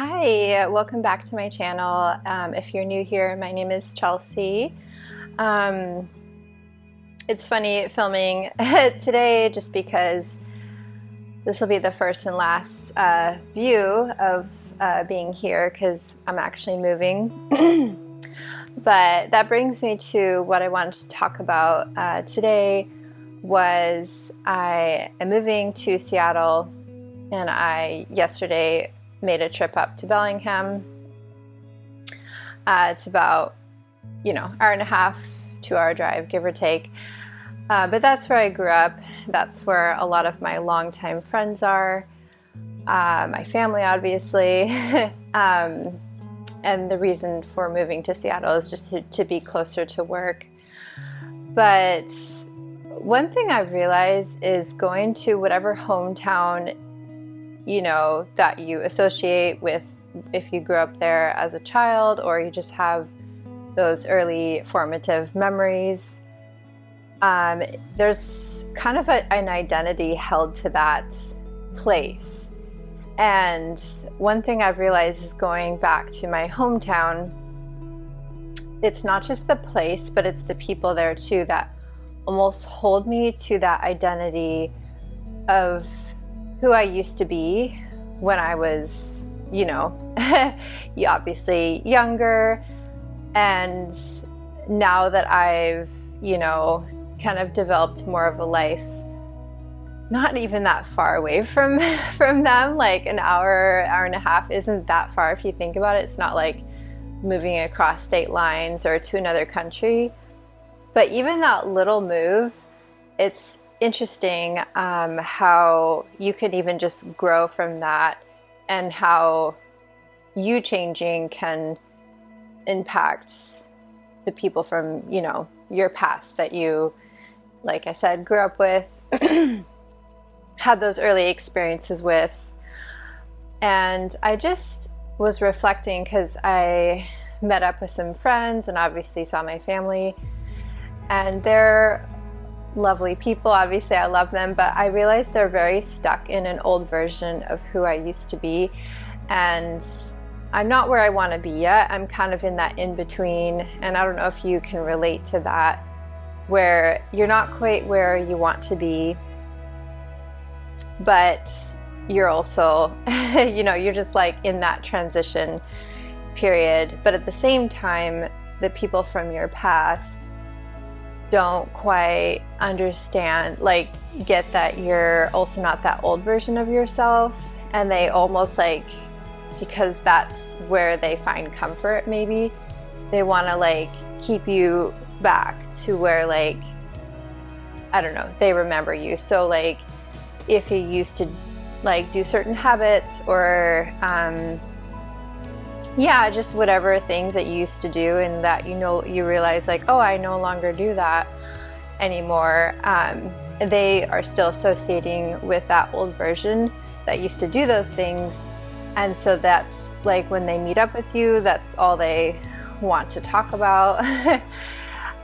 Hi, welcome back to my channel. If you're new here, my name is Chelsea. Um, it's funny filming today just because this will be the first and last view of being here because I'm actually moving. But that brings me to what I wanted to talk about today was I am moving to Seattle, and I yesterday made a trip up to Bellingham. It's about, hour and a half, 2 hour drive, give or take. But that's where I grew up. That's where a lot of my longtime friends are. My family, obviously. And the reason for moving to Seattle is just to be closer to work. But one thing I've realized is going to whatever hometown that you associate with, if you grew up there as a child or you just have those early formative memories, there's kind of an identity held to that place. And one thing I've realized is going back to my hometown, it's not just the place, but it's the people there too that almost hold me to that identity of who I used to be when I was, obviously younger. And now that I've, kind of developed more of a life, not even that far away from them, like an hour and a half isn't that far if you think about it. It's not like moving across state lines or to another country. But even that little move, it's interesting how you can even just grow from that, and how you changing can impact the people from your past that you, like I said, grew up with, had those early experiences with. And I just was reflecting because I met up with some friends and obviously saw my family, and they're lovely people. Obviously, I love them, but I realized they're very stuck in an old version of who I used to be. And I'm not where I want to be yet. I'm kind of in that in-between. And I don't know if you can relate to that, where you're not quite where you want to be, but you're also, you're just like in that transition period. But at the same time, the people from your past don't quite understand, get that you're also not that old version of yourself. And they almost because that's where they find comfort, maybe they want to keep you back to where I don't know, they remember you. So if you used to do certain habits or just whatever things that you used to do, and that you realize oh, I no longer do that anymore. They are still associating with that old version that used to do those things, and so that's when they meet up with you, that's all they want to talk about.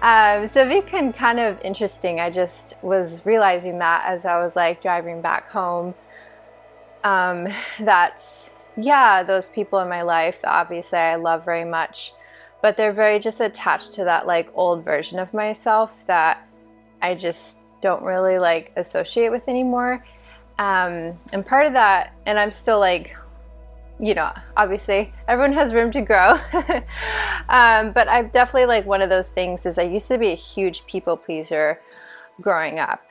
So it became kind of interesting. I just was realizing that as I was driving back home, that's those people in my life that obviously I love very much, but they're very just attached to that old version of myself that I just don't really associate with anymore. And part of that, and I'm still obviously everyone has room to grow. But I'm definitely one of those things is I used to be a huge people pleaser growing up.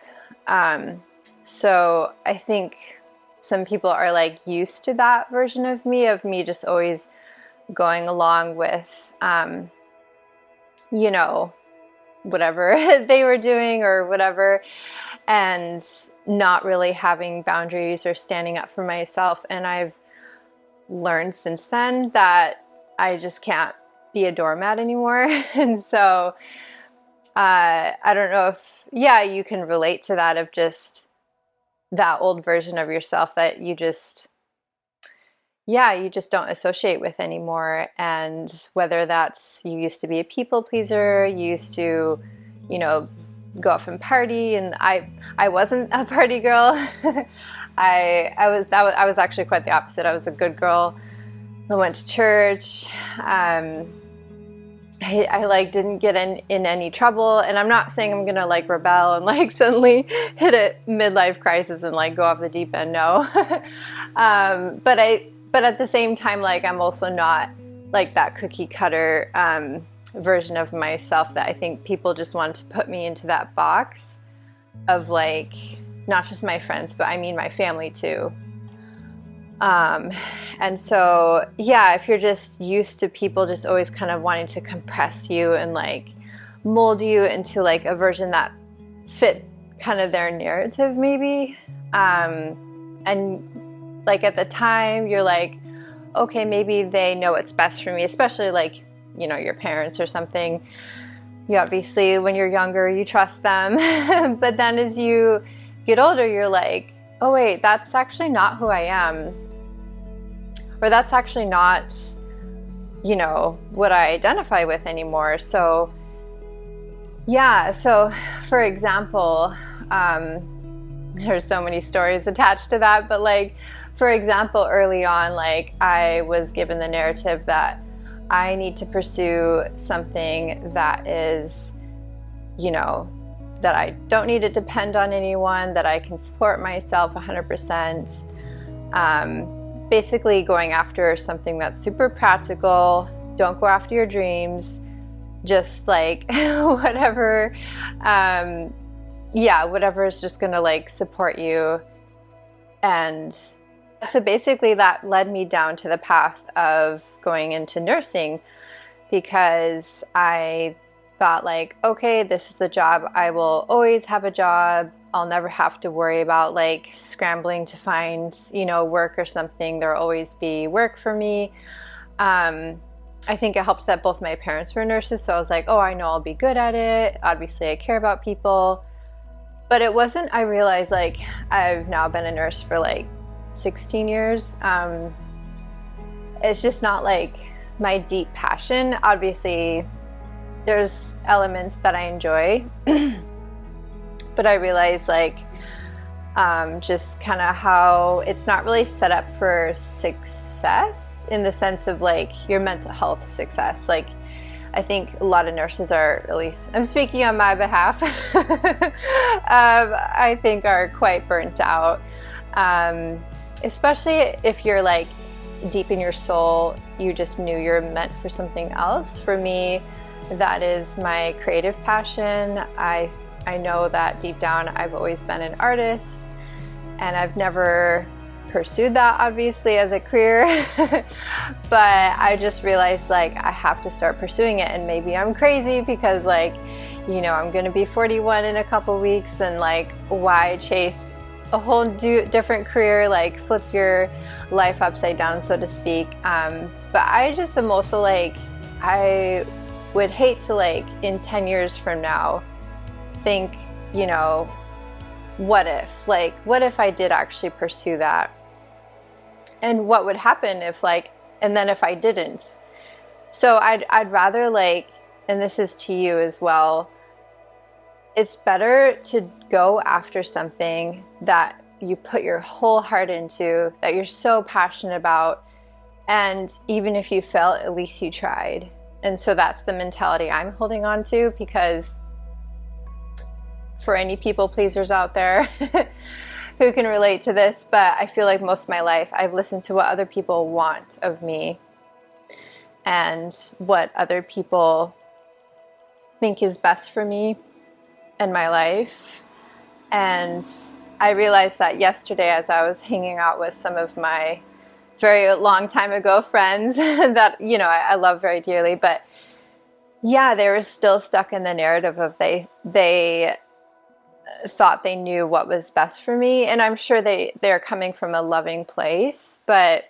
So I think some people are used to that version of me just always going along with, whatever they were doing or whatever, and not really having boundaries or standing up for myself. And I've learned since then that I just can't be a doormat anymore. And so I don't know if, you can relate to that, of just that old version of yourself that you just don't associate with anymore. And whether that's you used to be a people pleaser, you used to, go off and party, and I wasn't a party girl. I was actually quite the opposite. I was a good girl. I went to church. I like didn't get in any trouble, and I'm not saying I'm gonna like rebel and like suddenly hit a midlife crisis and like go off the deep end. No. But at the same time, like I'm also not like that cookie cutter version of myself that I think people just want to put me into that box of like not just my friends, but I mean my family too. And so, yeah, if you're just used to people just always kind of wanting to compress you and like mold you into like a version that fit kind of their narrative maybe. And like at the time you're like, okay, maybe they know what's best for me, especially like, you know, your parents or something. You obviously, when you're younger, you trust them. But then as you get older, you're like, oh wait, that's actually not who I am. Or that's actually not, you know, what I identify with anymore. So, yeah. So, for example, there's so many stories attached to that. But like, for example, early on, like I was given the narrative that I need to pursue something that is, you know, that I don't need to depend on anyone, that I can support myself 100%. Basically going after something that's super practical. Don't go after your dreams. Just like whatever, whatever is just gonna like support you. And so basically that led me down to the path of going into nursing, because I thought like, okay, this is the job. I will always have a job. I'll never have to worry about like scrambling to find, you know, work or something. There'll always be work for me. I think it helps that both my parents were nurses. So I was like, oh, I know I'll be good at it. Obviously I care about people. But it wasn't, I realized like I've now been a nurse for like 16 years. It's just not like my deep passion. Obviously there's elements that I enjoy. But I realized like just kind of how it's not really set up for success in the sense of like your mental health success. Like I think a lot of nurses are, at least I'm speaking on my behalf, I think are quite burnt out. Especially if you're like deep in your soul, you just knew you're meant for something else. For me, that is my creative passion. I know that deep down I've always been an artist, and I've never pursued that obviously as a career. But I just realized like I have to start pursuing it, and maybe I'm crazy because like, you know, I'm gonna be 41 in a couple weeks, and like why chase a whole different career, like flip your life upside down, so to speak. But I just am also like, I would hate to like in 10 years from now think, you know, what if I did actually pursue that, and what would happen if like, and then if I didn't. So I'd rather like, and this is to you as well, it's better to go after something that you put your whole heart into, that you're so passionate about, and even if you fail, at least you tried. And so that's the mentality I'm holding on to, because for any people pleasers out there who can relate to this, but I feel like most of my life I've listened to what other people want of me and what other people think is best for me and my life. And I realized that yesterday as I was hanging out with some of my very long time ago friends that, you know, I love very dearly, but yeah, they were still stuck in the narrative of they thought they knew what was best for me. And I'm sure they're coming from a loving place, but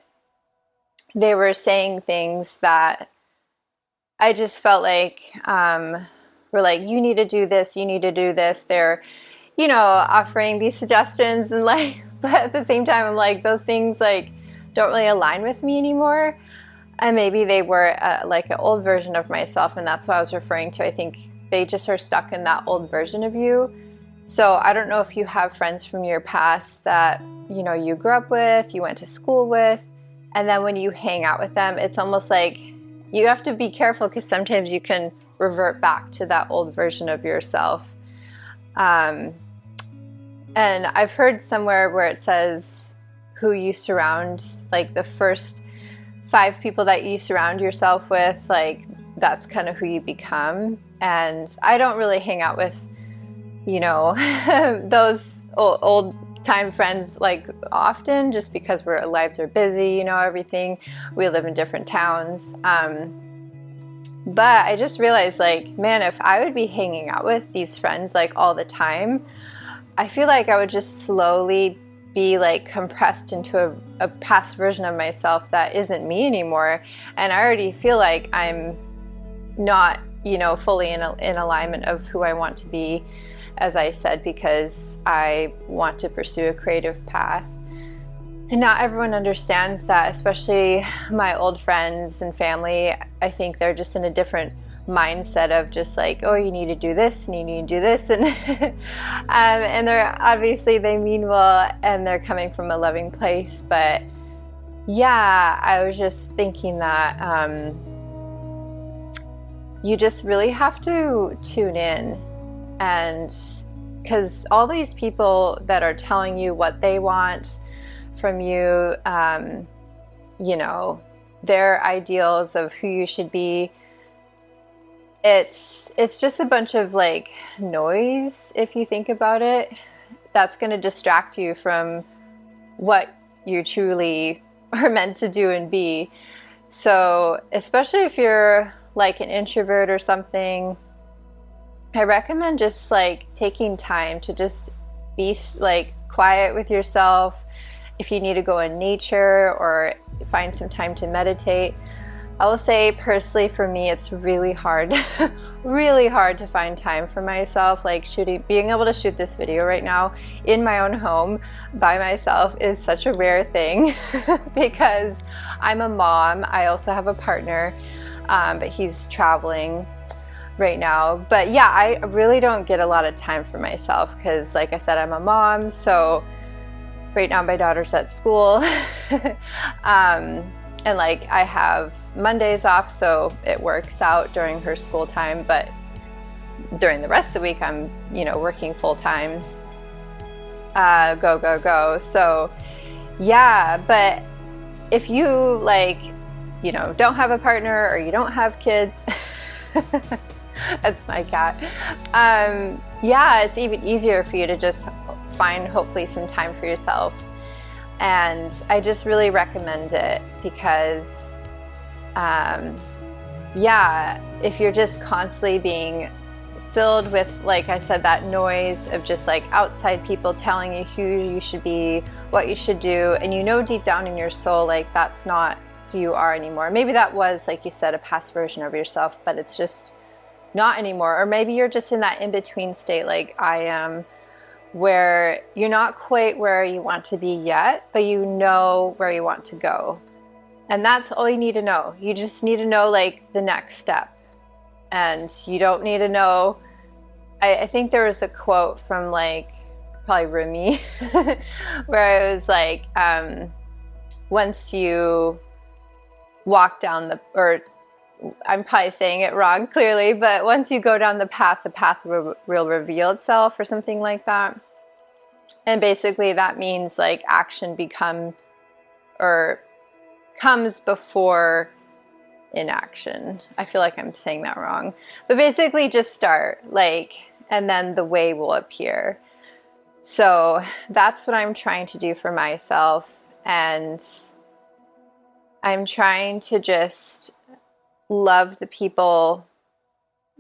they were saying things that I just felt like were like, you need to do this, you need to do this. They're, you know, offering these suggestions, and like, but at the same time I'm like, those things like don't really align with me anymore. And maybe they were like an old version of myself, and that's what I was referring to. I think they just are stuck in that old version of you. So I don't know if you have friends from your past that, you know, you grew up with, you went to school with, And then when you hang out with them, it's almost like you have to be careful, because sometimes you can revert back to that old version of yourself. And I've heard somewhere where it says who you surround, like the first 5 people that you surround yourself with, like that's kind of who you become. And I don't really hang out with, you know, those old time friends like often, just because our lives are busy, you know, everything. We live in different towns. But I just realized, like, man, if I would be hanging out with these friends like all the time, I feel like I would just slowly be like compressed into a past version of myself that isn't me anymore. And I already feel like I'm not, you know, fully in alignment of who I want to be, as I said, because I want to pursue a creative path. And not everyone understands that, especially my old friends and family. I think they're just in a different mindset of just like, oh, you need to do this and you need to do this, and and they're obviously, they mean well and they're coming from a loving place. But yeah, I was just thinking that you just really have to tune in, and because all these people that are telling you what they want from you, you know, their ideals of who you should be, it's just a bunch of like noise, if you think about it, that's going to distract you from what you truly are meant to do and be. So especially if you're like an introvert or something, I recommend just like taking time to just be like quiet with yourself. If you need to go in nature or find some time to meditate. I will say personally, for me, it's really hard, really hard to find time for myself. Like being able to shoot this video right now in my own home by myself is such a rare thing because I'm a mom. I also have a partner, but he's traveling right now. But yeah, I really don't get a lot of time for myself because, like I said, I'm a mom. So right now my daughter's at school. And like I have Mondays off, so it works out during her school time, but during the rest of the week I'm, you know, working full time. Go. So yeah, but if you like, you know, don't have a partner or you don't have kids, that's my cat. Yeah, it's even easier for you to just find hopefully some time for yourself. And I just really recommend it because, yeah, if you're just constantly being filled with, like I said, that noise of just like outside people telling you who you should be, what you should do, and you know deep down in your soul, like that's not who you are anymore. Maybe that was, like you said, a past version of yourself, but it's just not anymore. Or maybe you're just in that in-between state like I am, where you're not quite where you want to be yet, but you know where you want to go. And that's all you need to know. You just need to know like the next step. And you don't need to know, I think there was a quote from like probably Rumi where it was like, once you walk down the, or I'm probably saying it wrong clearly, but once you go down the path will reveal itself, or something like that. And basically that means like action comes before inaction. I feel like I'm saying that wrong, but basically just start, like, and then the way will appear. So that's what I'm trying to do for myself. And I'm trying to just love the people,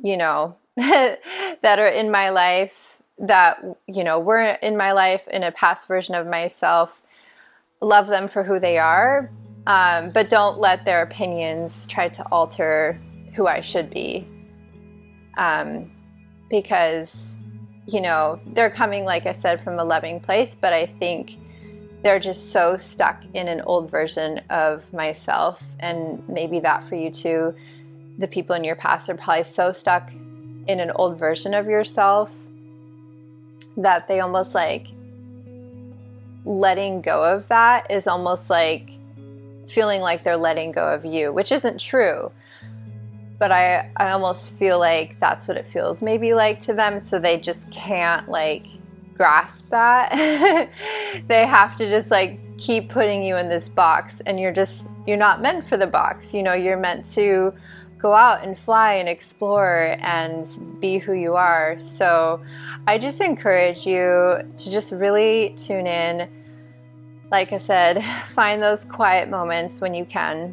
you know, that are in my life, that, you know, were in my life in a past version of myself. Love them for who they are, but don't let their opinions try to alter who I should be. Because, you know, they're coming, like I said, from a loving place, but I think they're just so stuck in an old version of myself. And maybe that for you too. The people in your past are probably so stuck in an old version of yourself that they almost like letting go of that is almost like feeling like they're letting go of you, which isn't true. But I almost feel like that's what it feels maybe like to them, so they just can't like grasp that. They have to just like keep putting you in this box, and you're not meant for the box. You know, you're meant to go out and fly and explore and be who you are. So I just encourage you to just really tune in. Like I said, find those quiet moments when you can,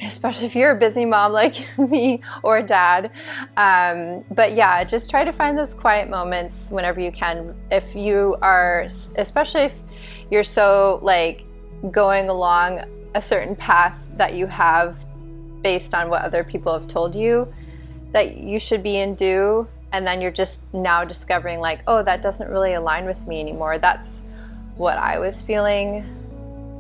especially if you're a busy mom like me or dad. But yeah, just try to find those quiet moments whenever you can. If you are, especially if you're so like going along a certain path that you have based on what other people have told you that you should be and do, and then you're just now discovering like, oh, that doesn't really align with me anymore. That's what I was feeling,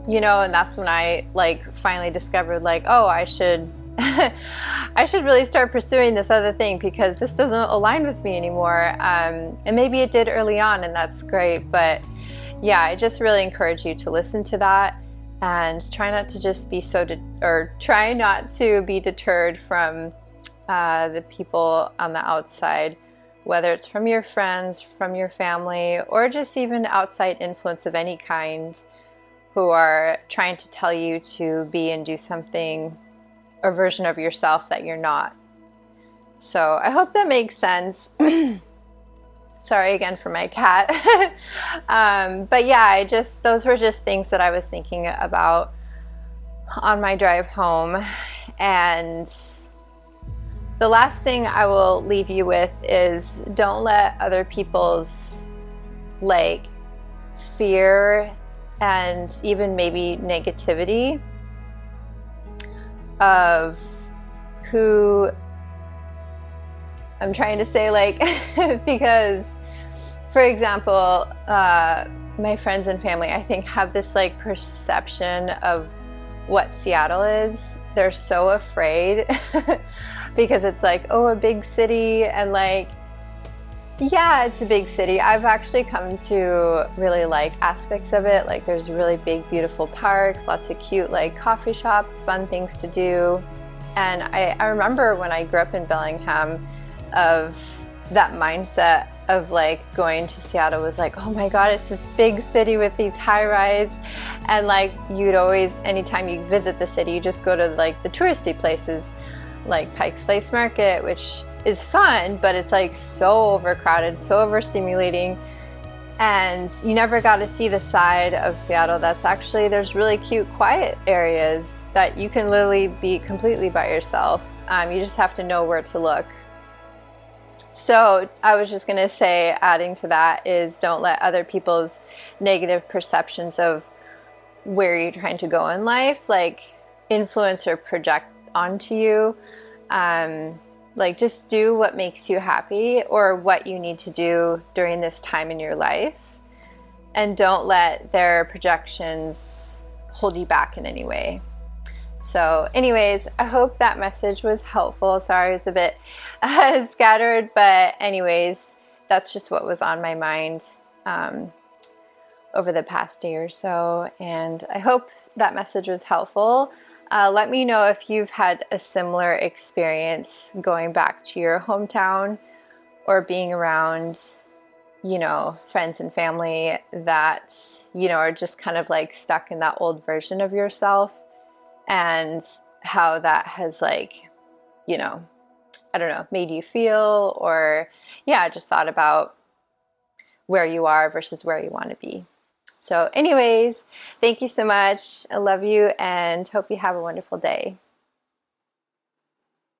you know, and that's when I like finally discovered like, oh, I should I should really start pursuing this other thing because this doesn't align with me anymore. And maybe it did early on, and that's great. But yeah, I just really encourage you to listen to that and try not to just be try not to be deterred from the people on the outside, whether it's from your friends, from your family, or just even outside influence of any kind, who are trying to tell you to be and do something, a version of yourself that you're not. So I hope that makes sense. Sorry again for my cat. But yeah, those were just things that I was thinking about on my drive home. And the last thing I will leave you with is don't let other people's like fear and even maybe negativity of who I'm trying to say, like, because, for example, my friends and family, I think, have this like perception of what Seattle is. They're so afraid because it's like, oh, a big city, and like, yeah, it's a big city. I've actually come to really like aspects of it. Like there's really big, beautiful parks, lots of cute like coffee shops, fun things to do. And I remember when I grew up in Bellingham, of that mindset of like going to Seattle was like, oh my God, it's this big city with these high rise. And like you'd always, anytime you visit the city, you just go to like the touristy places like Pike's Place Market, which is fun, but it's like so overcrowded, so overstimulating. And you never got to see the side of Seattle that's actually, there's really cute, quiet areas that you can literally be completely by yourself. You just have to know where to look. So I was just going to say, adding to that is don't let other people's negative perceptions of where you're trying to go in life, like influence or project onto you. Like just do what makes you happy or what you need to do during this time in your life. And don't let their projections hold you back in any way. So anyways, I hope that message was helpful. Sorry, I was a bit scattered, but anyways, that's just what was on my mind over the past day or so. And I hope that message was helpful. Let me know if you've had a similar experience going back to your hometown or being around, you know, friends and family that, you know, are just kind of like stuck in that old version of yourself. And how that has like, you know, I don't know, made you feel, or yeah, just thought about where you are versus where you want to be. So anyways, thank you so much. I love you and hope you have a wonderful day.